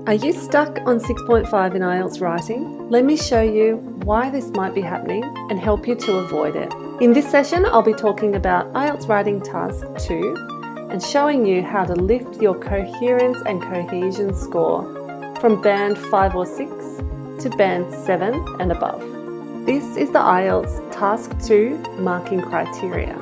Are you stuck on 6.5 in IELTS writing? Let me show you why this might be happening and help you to avoid it. In this session, I'll be talking about IELTS Writing Task 2 and showing you how to lift your coherence and cohesion score from band 5 or 6 to band 7 and above. This is the IELTS Task 2 marking criteria.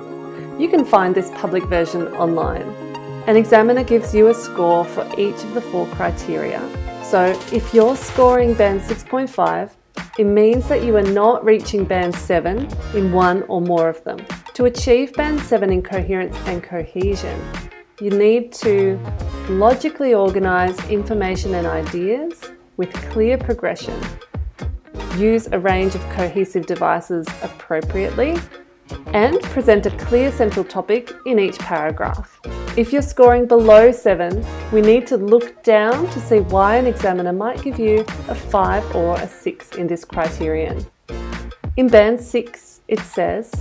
You can find this public version online. An examiner gives you a score for each of the 4 criteria. So if you're scoring band 6.5, it means that you are not reaching band 7 in one or more of them. To achieve band 7 in coherence and cohesion, you need to logically organise information and ideas with clear progression, use a range of cohesive devices appropriately, and present a clear central topic in each paragraph. If you're scoring below 7, we need to look down to see why an examiner might give you a 5 or a 6 in this criterion. In band 6, it says,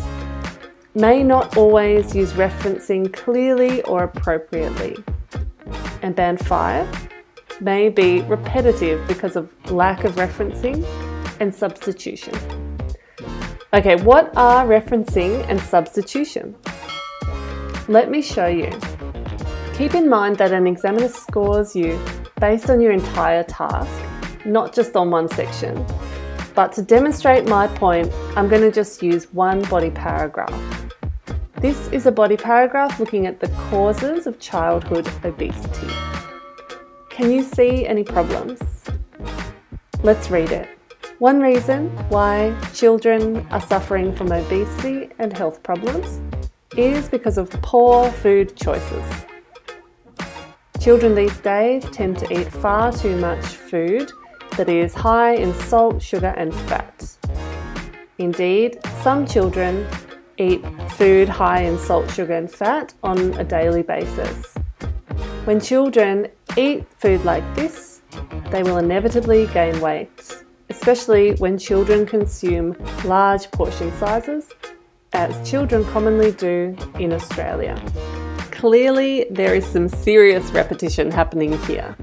may not always use referencing clearly or appropriately. And band 5 may be repetitive because of lack of referencing and substitution. Okay, what are referencing and substitution? Let me show you. Keep in mind that an examiner scores you based on your entire task, not just on one section. But to demonstrate my point, I'm going to just use one body paragraph. This is a body paragraph looking at the causes of childhood obesity. Can you see any problems? Let's read it. One reason why children are suffering from obesity and health problems is because of poor food choices. Children these days tend to eat far too much food that is high in salt, sugar and fat. Indeed, some children eat food high in salt, sugar and fat on a daily basis. When children eat food like this, they will inevitably gain weight, especially when children consume large portion sizes, as children commonly do in Australia. Clearly, there is some serious repetition happening here.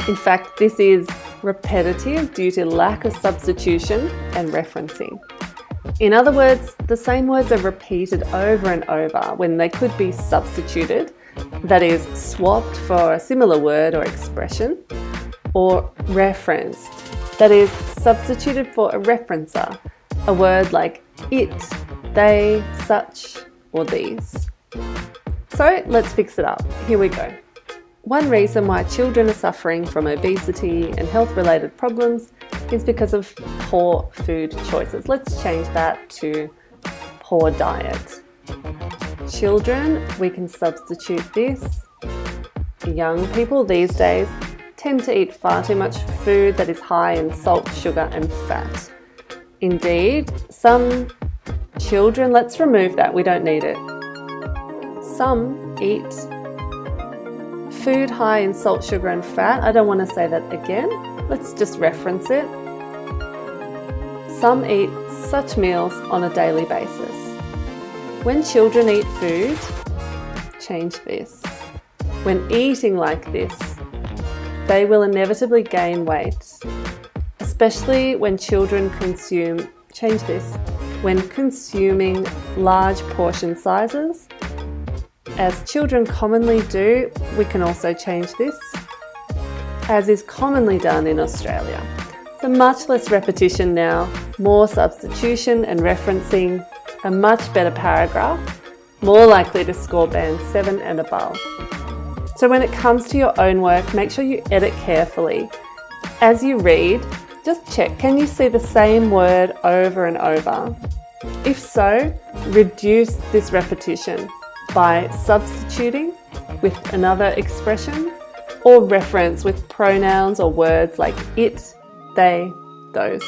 In fact, this is repetitive due to lack of substitution and referencing. In other words, the same words are repeated over and over when they could be substituted, that is, swapped for a similar word or expression, or referenced, that is, substituted for a referencer, a word like it, they, such, or these. So let's fix it up. Here we go. One reason why children are suffering from obesity and health-related problems is because of poor food choices. Let's change that to poor diet. Children, we can substitute this. Young people these days tend to eat far too much food that is high in salt, sugar and fat. Indeed, some children, let's remove that, we don't need it. Some eat food high in salt, sugar and fat. I don't want to say that again. Let's just reference it. Some eat such meals on a daily basis. When children eat food, change this. When eating like this, they will inevitably gain weight, especially when children consume, change this, when consuming large portion sizes. As children commonly do, we can also change this, as is commonly done in Australia. So much less repetition now, more substitution and referencing, a much better paragraph, more likely to score band 7 and above. So when it comes to your own work, make sure you edit carefully. As you read, just check, can you see the same word over and over? If so, reduce this repetition by substituting with another expression or reference with pronouns or words like it, they, those.